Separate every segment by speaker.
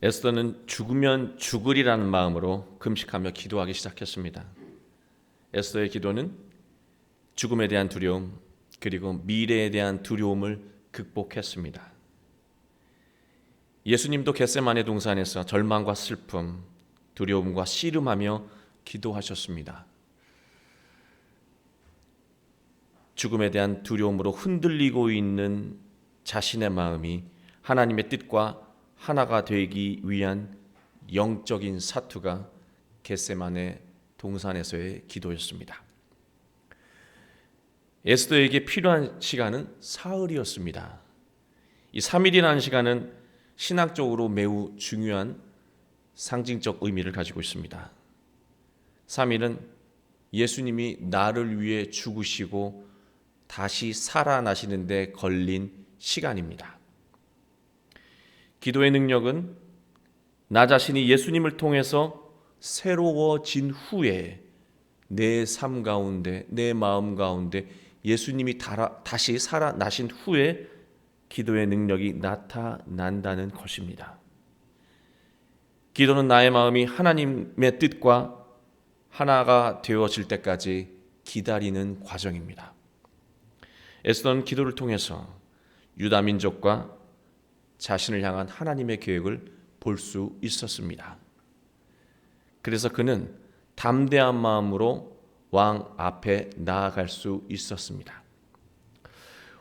Speaker 1: 에스더는 죽으면 죽으리라는 마음으로 금식하며 기도하기 시작했습니다. 에스더의 기도는 죽음에 대한 두려움 그리고 미래에 대한 두려움을 극복했습니다. 예수님도 겟세마네 동산에서 절망과 슬픔, 두려움과 씨름하며 기도하셨습니다. 죽음에 대한 두려움으로 흔들리고 있는 자신의 마음이 하나님의 뜻과 하나가 되기 위한 영적인 사투가 겟세마네 동산에서의 기도였습니다. 에스더에게 필요한 시간은 사흘이었습니다. 이 3일이라는 시간은 신학적으로 매우 중요한 상징적 의미를 가지고 있습니다. 3일은 예수님이 나를 위해 죽으시고 다시 살아나시는 데 걸린 시간입니다. 기도의 능력은 나 자신이 예수님을 통해서 새로워진 후에 내 삶 가운데, 내 마음 가운데 예수님이 다시 살아나신 후에 기도의 능력이 나타난다는 것입니다. 기도는 나의 마음이 하나님의 뜻과 하나가 되어질 때까지 기다리는 과정입니다. 에스더는 기도를 통해서 유다 민족과 자신을 향한 하나님의 계획을 볼 수 있었습니다. 그래서 그는 담대한 마음으로 왕 앞에 나아갈 수 있었습니다.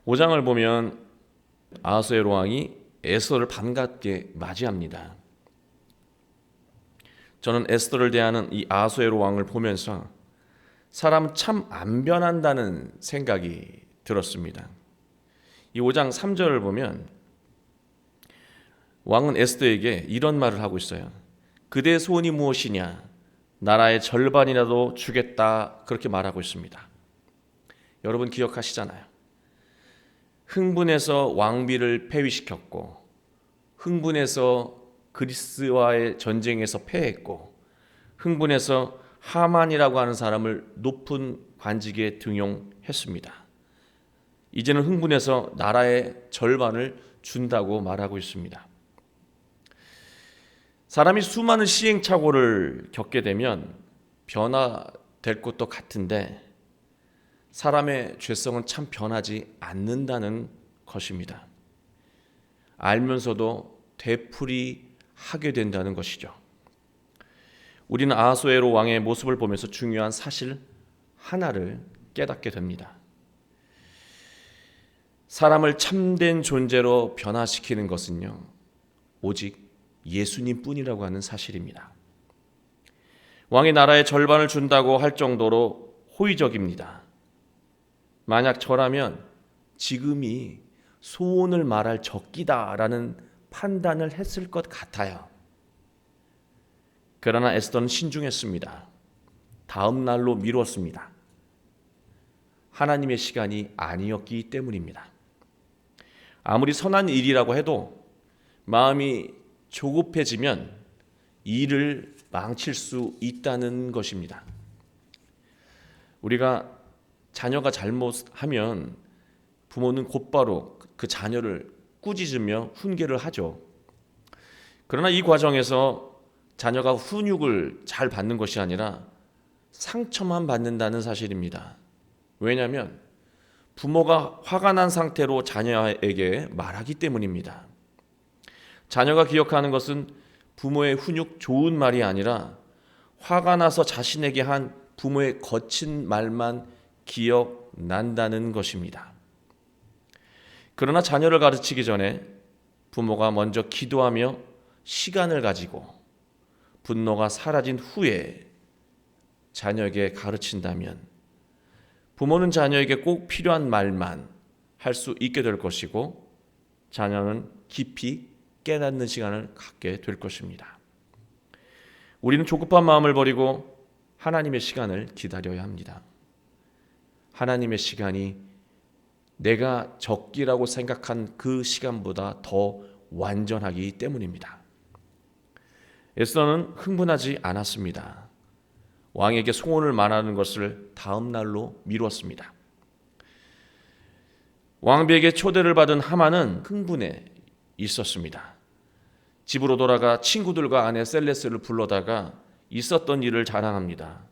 Speaker 1: 5장을 보면 아하수에로 왕이 에스더를 반갑게 맞이합니다. 저는 에스더를 대하는 이 아하수에로 왕을 보면서 사람 참 안 변한다는 생각이 들었습니다. 이 5장 3절을 보면 왕은 에스더에게 이런 말을 하고 있어요. 그대의 소원이 무엇이냐? 나라의 절반이라도 주겠다. 그렇게 말하고 있습니다. 여러분 기억하시잖아요. 흥분해서 왕비를 폐위시켰고 흥분해서 그리스와의 전쟁에서 패했고 흥분해서 하만이라고 하는 사람을 높은 관직에 등용했습니다. 이제는 흥분해서 나라의 절반을 준다고 말하고 있습니다. 사람이 수많은 시행착오를 겪게 되면 변화될 것도 같은데 사람의 죄성은 참 변하지 않는다는 것입니다. 알면서도 되풀이하게 된다는 것이죠. 우리는 아하수에로 왕의 모습을 보면서 중요한 사실 하나를 깨닫게 됩니다. 사람을 참된 존재로 변화시키는 것은요, 오직 예수님 뿐이라고 하는 사실입니다. 왕의 나라의 절반을 준다고 할 정도로 호의적입니다. 만약 저라면 지금이 소원을 말할 적기다라는 판단을 했을 것 같아요. 그러나 에스더는 신중했습니다. 다음 날로 미뤘습니다. 하나님의 시간이 아니었기 때문입니다. 아무리 선한 일이라고 해도 마음이 조급해지면 일을 망칠 수 있다는 것입니다. 우리가 자녀가 잘못하면 부모는 곧바로 그 자녀를 꾸짖으며 훈계를 하죠. 그러나 이 과정에서 자녀가 훈육을 잘 받는 것이 아니라 상처만 받는다는 사실입니다. 왜냐하면 부모가 화가 난 상태로 자녀에게 말하기 때문입니다. 자녀가 기억하는 것은 부모의 훈육 좋은 말이 아니라 화가 나서 자신에게 한 부모의 거친 말만 기억난다는 것입니다. 그러나 자녀를 가르치기 전에 부모가 먼저 기도하며 시간을 가지고 분노가 사라진 후에 자녀에게 가르친다면 부모는 자녀에게 꼭 필요한 말만 할 수 있게 될 것이고 자녀는 깊이 깨닫는 시간을 갖게 될 것입니다. 우리는 조급한 마음을 버리고 하나님의 시간을 기다려야 합니다. 하나님의 시간이 내가 적기라고 생각한 그 시간보다 더 완전하기 때문입니다. 에스더는 흥분하지 않았습니다. 왕에게 소원을 말하는 것을 다음 날로 미뤘습니다. 왕비에게 초대를 받은 하만은 흥분해 있었습니다. 집으로 돌아가 친구들과 아내 셀레스를 불러다가 있었던 일을 자랑합니다.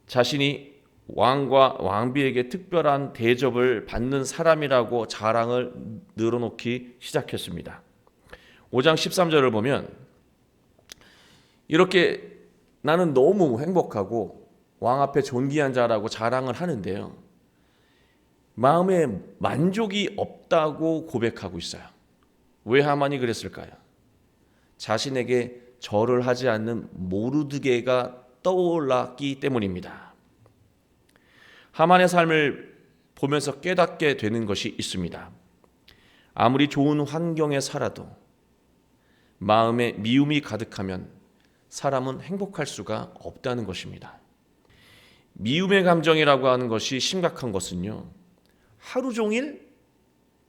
Speaker 1: 자신이 왕과 왕비에게 특별한 대접을 받는 사람이라고 자랑을 늘어놓기 시작했습니다. 5장 13절을 보면 이렇게 나는 너무 행복하고 왕 앞에 존귀한 자라고 자랑을 하는데요, 마음에 만족이 없다고 고백하고 있어요. 왜 하만이 그랬을까요? 자신에게 절을 하지 않는 모르드게가 떠올랐기 때문입니다. 하만의 삶을 보면서 깨닫게 되는 것이 있습니다. 아무리 좋은 환경에 살아도 마음에 미움이 가득하면 사람은 행복할 수가 없다는 것입니다. 미움의 감정이라고 하는 것이 심각한 것은요, 하루 종일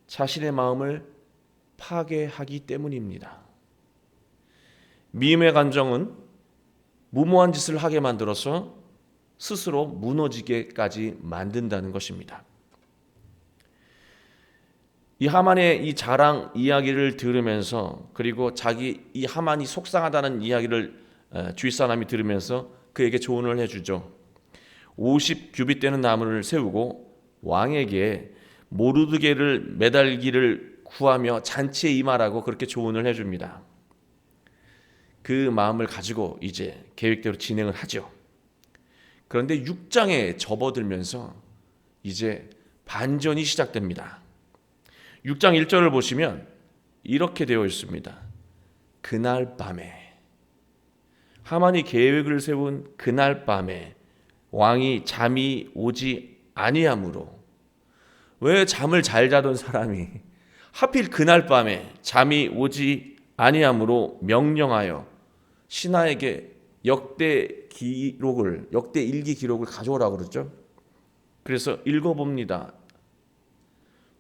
Speaker 1: 자신의 마음을 파괴하기 때문입니다. 미움의 감정은 무모한 짓을 하게 만들어서 스스로 무너지게까지 만든다는 것입니다. 이 하만의 이 자랑 이야기를 들으면서, 그리고 이 하만이 속상하다는 이야기를 주위 사람이 들으면서 그에게 조언을 해주죠. 50규빗 되는 나무를 세우고 왕에게 모르드게를 매달기를 구하며 잔치에 임하라고 그렇게 조언을 해줍니다. 그 마음을 가지고 이제 계획대로 진행을 하죠. 그런데 6장에 접어들면서 이제 반전이 시작됩니다. 6장 1절을 보시면 이렇게 되어 있습니다. 그날 밤에, 하만이 계획을 세운 그날 밤에 왕이 잠이 오지 아니하므로, 왜 잠을 잘 자던 사람이 하필 그날 밤에 잠이 오지 아니하므로 명령하여 신하에게 역대 일기 기록을 가져오라고 그러죠. 그래서 읽어봅니다.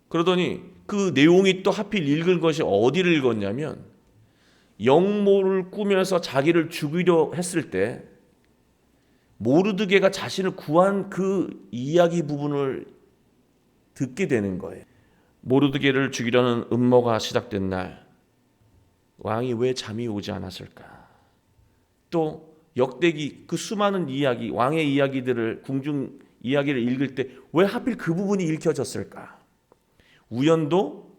Speaker 1: 그러더니 그 내용이 또 하필 읽은 것이 어디를 읽었냐면, 영모를 꾸며서 자기를 죽이려 했을 때 모르드게가 자신을 구한 그 이야기 부분을 듣게 되는 거예요. 모르드게를 죽이려는 음모가 시작된 날, 왕이 왜 잠이 오지 않았을까? 또 역대기 그 수많은 이야기, 왕의 이야기들을, 궁중 이야기를 읽을 때 왜 하필 그 부분이 읽혀졌을까? 우연도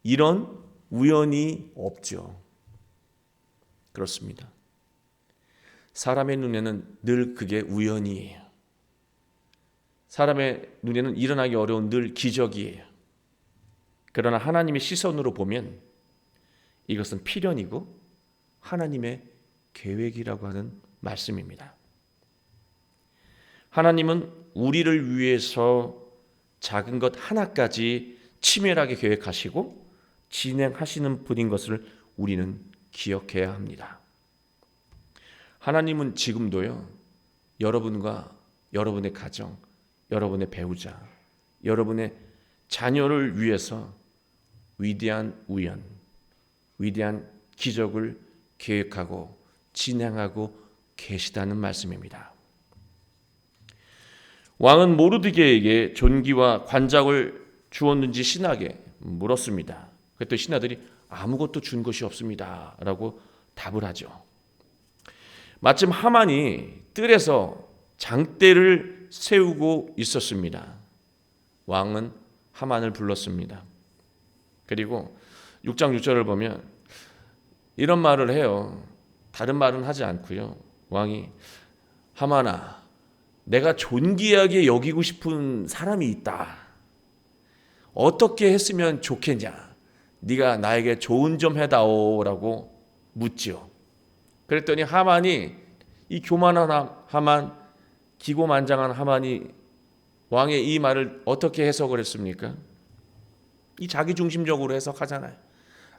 Speaker 1: 이런 우연이 없죠. 그렇습니다. 사람의 눈에는 늘 그게 우연이에요. 사람의 눈에는 일어나기 어려운 늘 기적이에요. 그러나 하나님의 시선으로 보면 이것은 필연이고 하나님의 계획이라고 하는 말씀입니다. 하나님은 우리를 위해서 작은 것 하나까지 치밀하게 계획하시고 진행하시는 분인 것을 우리는 기억해야 합니다. 하나님은 지금도요, 여러분과 여러분의 가정, 여러분의 배우자, 여러분의 자녀를 위해서 위대한 우연, 위대한 기적을 계획하고 진행하고 계시다는 말씀입니다. 왕은 모르드게에게 존귀와 관작을 주었는지 신하에게 물었습니다. 그랬더니 신하들이 아무것도 준 것이 없습니다 라고 답을 하죠. 마침 하만이 뜰에서 장대를 세우고 있었습니다. 왕은 하만을 불렀습니다. 그리고 6장 6절을 보면 이런 말을 해요. 다른 말은 하지 않고요. 왕이, 하만아, 내가 존귀하게 여기고 싶은 사람이 있다. 어떻게 했으면 좋겠냐? 네가 나에게 조언 좀 해다오라고 묻죠. 그랬더니 하만이, 이 교만한 하만, 기고만장한 하만이 왕의 이 말을 어떻게 해석을 했습니까? 이 자기중심적으로 해석하잖아요.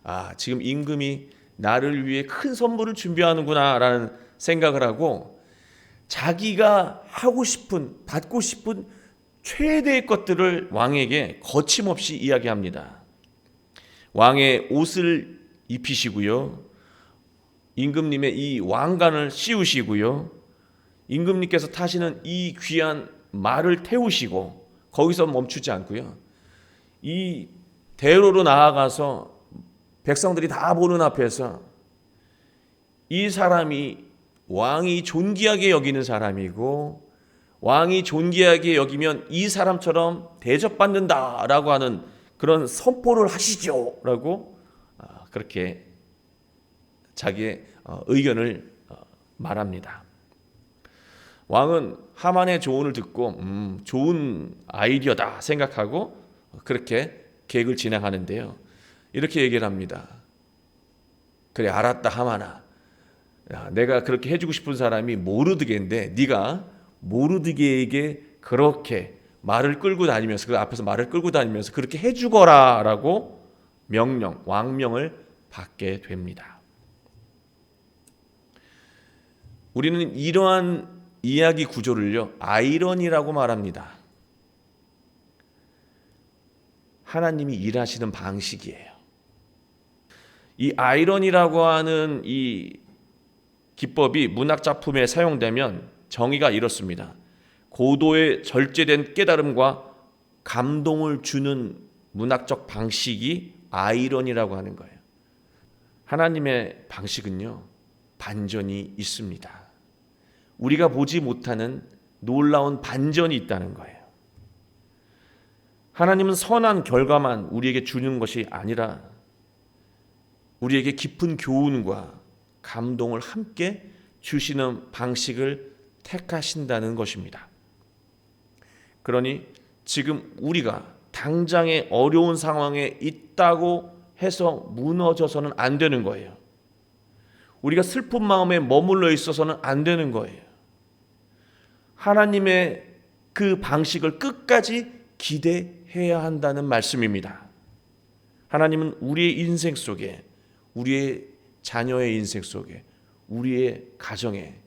Speaker 1: 아, 지금 임금이 나를 위해 큰 선물을 준비하는구나 라는 생각을 하고, 자기가 하고 싶은, 받고 싶은 최대의 것들을 왕에게 거침없이 이야기합니다. 왕의 옷을 입히시고요, 임금님의 이 왕관을 씌우시고요, 임금님께서 타시는 이 귀한 말을 태우시고, 거기서 멈추지 않고요, 이 대로로 나아가서 백성들이 다 보는 앞에서 이 사람이 왕이 존귀하게 여기는 사람이고 왕이 존귀하게 여기면 이 사람처럼 대접받는다라고 하는 그런 선포를 하시죠 라고 그렇게 자기의 의견을 말합니다. 왕은 하만의 조언을 듣고 좋은 아이디어다 생각하고 그렇게 계획을 진행하는데요. 이렇게 얘기를 합니다. 그래, 알았다 하만아. 야, 내가 그렇게 해주고 싶은 사람이 모르드게인데 네가 모르드게에게 그렇게 말을 끌고 다니면서 그 앞에서 말을 끌고 다니면서 그렇게 해주거라라고 왕명을 받게 됩니다. 우리는 이러한 이야기 구조를요, 아이러니라고 말합니다. 하나님이 일하시는 방식이에요. 이 아이러니라고 하는 이 기법이 문학 작품에 사용되면 정의가 이렇습니다. 고도의 절제된 깨달음과 감동을 주는 문학적 방식이 아이러니라고 하는 거예요. 하나님의 방식은요, 반전이 있습니다. 우리가 보지 못하는 놀라운 반전이 있다는 거예요. 하나님은 선한 결과만 우리에게 주는 것이 아니라 우리에게 깊은 교훈과 감동을 함께 주시는 방식을 택하신다는 것입니다. 그러니 지금 우리가 당장의 어려운 상황에 있다고 해서 무너져서는 안 되는 거예요. 우리가 슬픈 마음에 머물러 있어서는 안 되는 거예요. 하나님의 그 방식을 끝까지 기대해야 한다는 말씀입니다. 하나님은 우리의 인생 속에, 우리의 자녀의 인생 속에, 우리의 가정에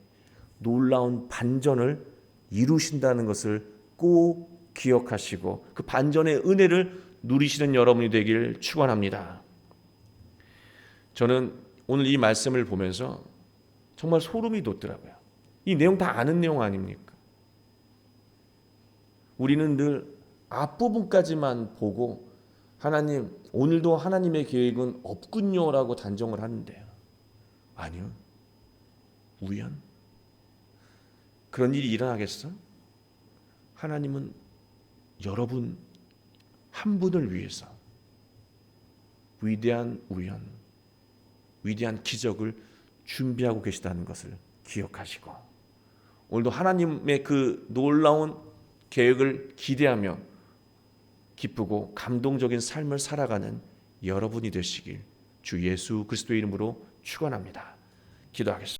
Speaker 1: 놀라운 반전을 이루신다는 것을 꼭 기억하시고 그 반전의 은혜를 누리시는 여러분이 되길 축원합니다. 저는 오늘 이 말씀을 보면서 정말 소름이 돋더라고요. 이 내용 다 아는 내용 아닙니까? 우리는 늘 앞부분까지만 보고 하나님, 오늘도 하나님의 계획은 없군요라고 단정을 하는데요. 아니요. 우연? 그런 일이 일어나겠어? 하나님은 여러분 한 분을 위해서 위대한 우연, 위대한 기적을 준비하고 계시다는 것을 기억하시고 오늘도 하나님의 그 놀라운 계획을 기대하며 기쁘고 감동적인 삶을 살아가는 여러분이 되시길 주 예수 그리스도의 이름으로 축원합니다. 기도하겠습니다.